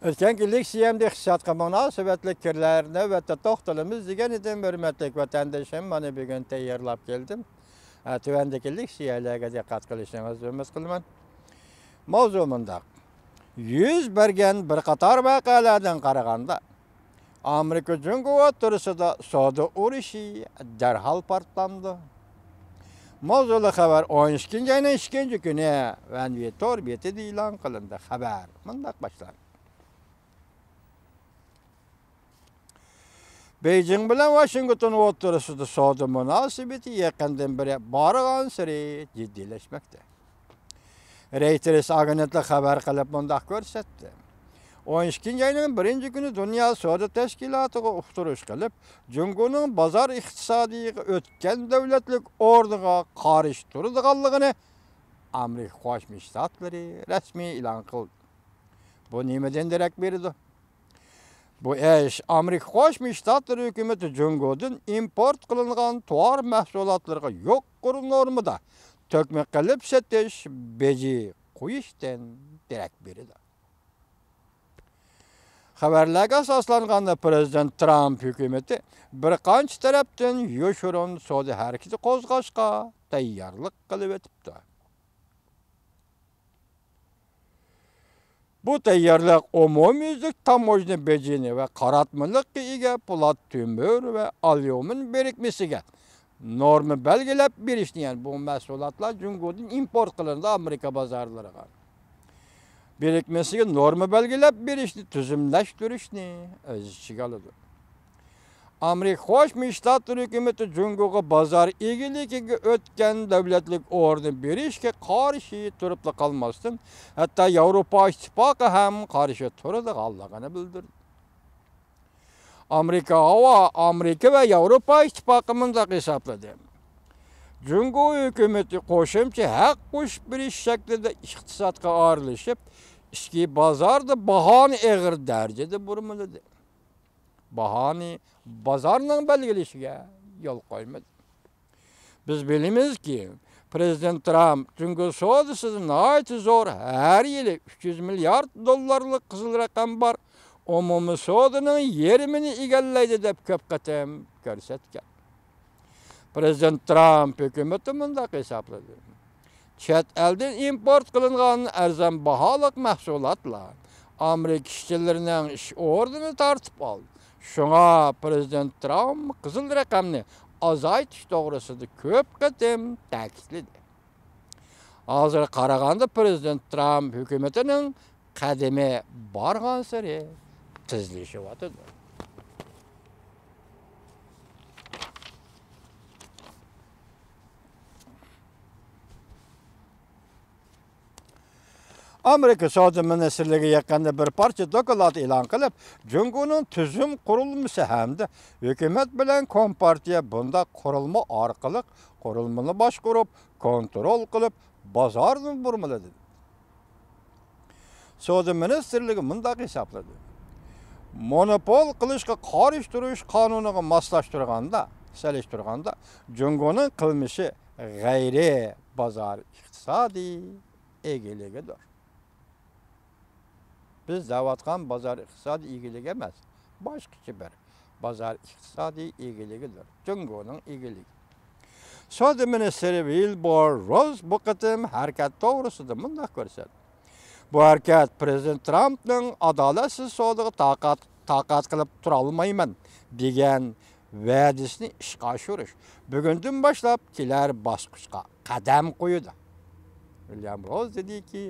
Ötken yıllık siyemde iqtisodga münasebetli kirlerine ve toxtalımız degan edim, hürmetlik vatandaşım. Bana bir gün tayyorlab keldim. Tuvandakillik siyalarga diqqat qilishingizni umid qilaman. Mavzu mundaq. Yuz bergan bir qator voqealardan qaraganda Amerika Jungo o'rtasida savdo urushi darhol portlandi. Mavzuli xabar 12 ayning 2 kuni Vanvitor betida e'lon qilindi. Xabar mundaq boshlanadi. Beijing bilan Washington o'rtasida savdo munosabati yaqindan beri borgan sari jiddiylashmoqda. Reuters agentlik xabar qilib mundaq ko'rsatdi. 12 ayning 1-kuni Dunyo savdo tashkilotiga uqtirish qilib, Jungoning bozor iqtisodiyotiga o'tgan davlatlik o'rniga qarshi turadiganligini Amerika Qo'shma Shtatlari rasmiy e'lon qildi. Bu nimadan darak berdi? Bu ish Amerika Qo'shma Shtatlari hukumati Jungodan import qilingan tovar mahsulotlarga yuqori normada to'kma qilib sotish beji qo'yishdan darak berdi. Xabarlarga asoslanganda Prezident Trump hukumati bir qancha tarafdan yoshirin savdo harakati qo'zg'ashga tayyorlik qilib o'tibdi. Bu tayyorlik umumyuzlik tamojna bejini va qaratmalikqa ega po'lat temir va alyumin birikmasiga norma belgilab berishni, ya'ni bu mahsulotlar Jungodan import qilindi Amerika bozorlariga. Birikmasiga norma belgilab berishni tuzumlashtirishni o'z ichiga oladi. Amerika Qo'shma Shtatlari hukumati Jungoga bozor egaligiga o'tgan davlatlik o'rni berishga qarshi turib qolmasdan, hatto Yevropa ittifoqi ham qarshi turadiganligini bildirdi. Amerika va Yevropa ittifoqi mundaq hisobladi. Jungo hukumati qo'shimcha haq qo'shib berish shaklida iqtisodga aralashib, ichki bozorda bahoni og'ir darajada burmiladi. Bahoni bozorning belgilashiga yo'l qo'ymadi. Biz bilamizki, Prezident Trump Jungo savdosida nihoyatda zo'r har yili 300 milliard dollarlik qizil raqam bor. Umumiy savdoning yarmini egallaydi deb ko'p qatam ko'rsatgan. Prezident Trump hukumati mundaq hisobladi. Chet eldan import qilingan arzon baholiq mahsulotlar Amerika ishchilarining ish o'rnini tortib oldi. Shunga Prezident Trump qizil raqamni azaytish to'g'risida ko'p qatam ta'kidladi. Hozir qaraganda Prezident Trump hukumatining qadami borgan sari tezlashyapti. Amerika Savdo Ministrligi yaqinda bir parcha doklad e'lon qilib, Jungoning tuzum qurilmasi hamda hukumat bilan Kompartiya bunda qurilma orqali qurilmani boshqarib, kontrol qilib, bozorni burmiladi. Savdo Ministrligi mundaq hisobladi. Monopol qilishga qarshi turish qonuniga moslashtirganda, Jungoning qilmishi g'ayri bozor iqtisodiy egaligidir. Biz davatgan bozor iqtisodiy egiligi emas, boshqacha bir bozor iqtisodiy egaligidir. Jungoning egaligi. Savdo ministri Wilbur Ross bu qatim harakat to'g'risida mundaq ko'rsatdi. Bu harakat Prezident Trumpning adolatsiz savdoga taqat qilib tura olmayman degan va'dasini ishga oshirish bugundan boshlab kelar bosqichga qadam qo'ydi. William Ross dediki,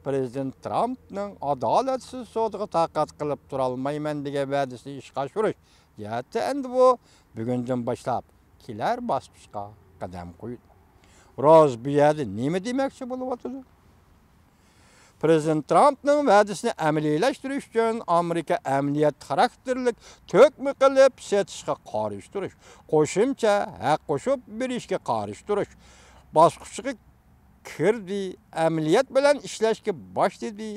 Prezident Trumpning adolatsiz savdoga taqat qilib tura olmayman degan va'dasini ishga oshirish ya'ni endi bu bugundan boshlab kelar bosqichga qadam qo'ydi. Ross bu yerda nima demoqchi bo'lyapti? Prezident Trumpning va'dasini amaliylashtirish uchun Amerika amniyat xarakterlik to'kma qilib setishga qarshi turish, qo'shimcha haq qo'shib berishga qarshi turish bosqichiga kirdi, amaliyat bilan ishlashga boshladi.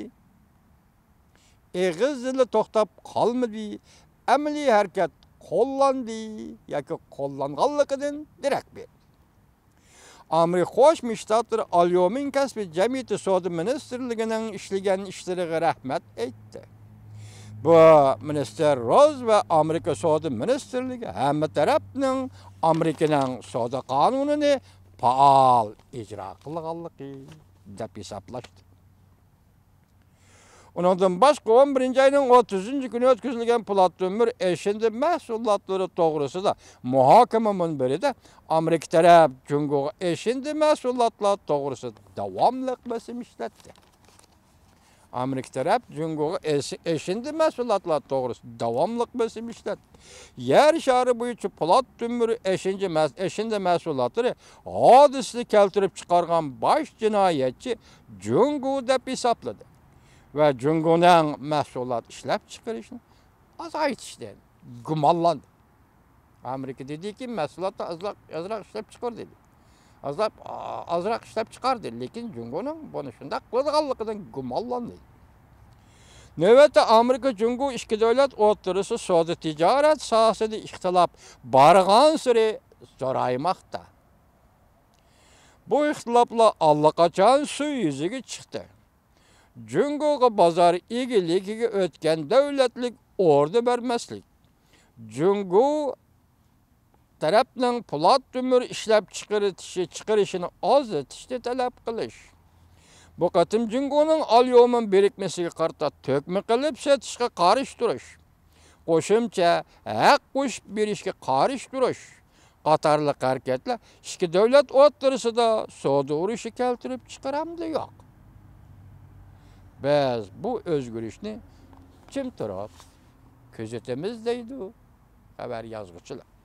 Eg'izli to'xtab qolmadi, amaliy harakat qo'llandi yoki qo'llanganligidan darak berdi. Amerika Qo'shma Shtatlari alyumin kasbi jamiyati savdo ministrligining ishlagan ishlariga rahmat aytdi. Bu Minister Roz ve Amerika Savdo Ministerligi hamma tarafning Amerikaning savdo qonunini faol ijro qilganligi deb hisoblashdi. Ondan başqa 11 ayının 30 günü ötküzülgen Polat Ömür eşindi mahsullatları doğrusida muhakeme münberide Amerika taraf Cungo'ga eşindi mahsullatlar doğrusu davamlıq besim işletti. Amerika taraf Cungo'ga eşindi mahsullatlar doğrusu davamlıq besim işletti. Yer şarı boyunca Polat Ömür eşindi mahsullatları hadisini keltirip çıkargan baş cinayetçi Cungo dep hesapladı. Ve Cungo'nun mahsulat işlep çıkarışını azaytıştan gumallandı. Amerika dedi ki mahsulatı azrak işlep çıkar dedi. Azrak işlep çıkar dedi. Lekin Cungo'nun bunu şunda kılganlıktan gumallandı. Növbette Amerika Cungo iki devlet oturusu savdo ticaret sahasında ihtilaf bargan süre zoraymakta. Bu ihtilafla allaqachon su yüzüge çıktı. Cungo'ga bozor egiligiga o'tgan davlatlik orda bermaslik. Cungo tarafning Polat Ömür ishlab chiqarishini ozitishni talab qilish. Bu qatim Cungo'ning alyomin birikmasiga qarta to'kma qilib setishga qarshi turish. Qo'shimcha haq qo'shib berishga qarshi turish qatorliq harakatlar ikki davlat o'rtasida savdo urushi keltirib chiqaramdi yo'q. Biz bu özgürlükni kim taraf gözetimiz deydi haber yazgıçılar.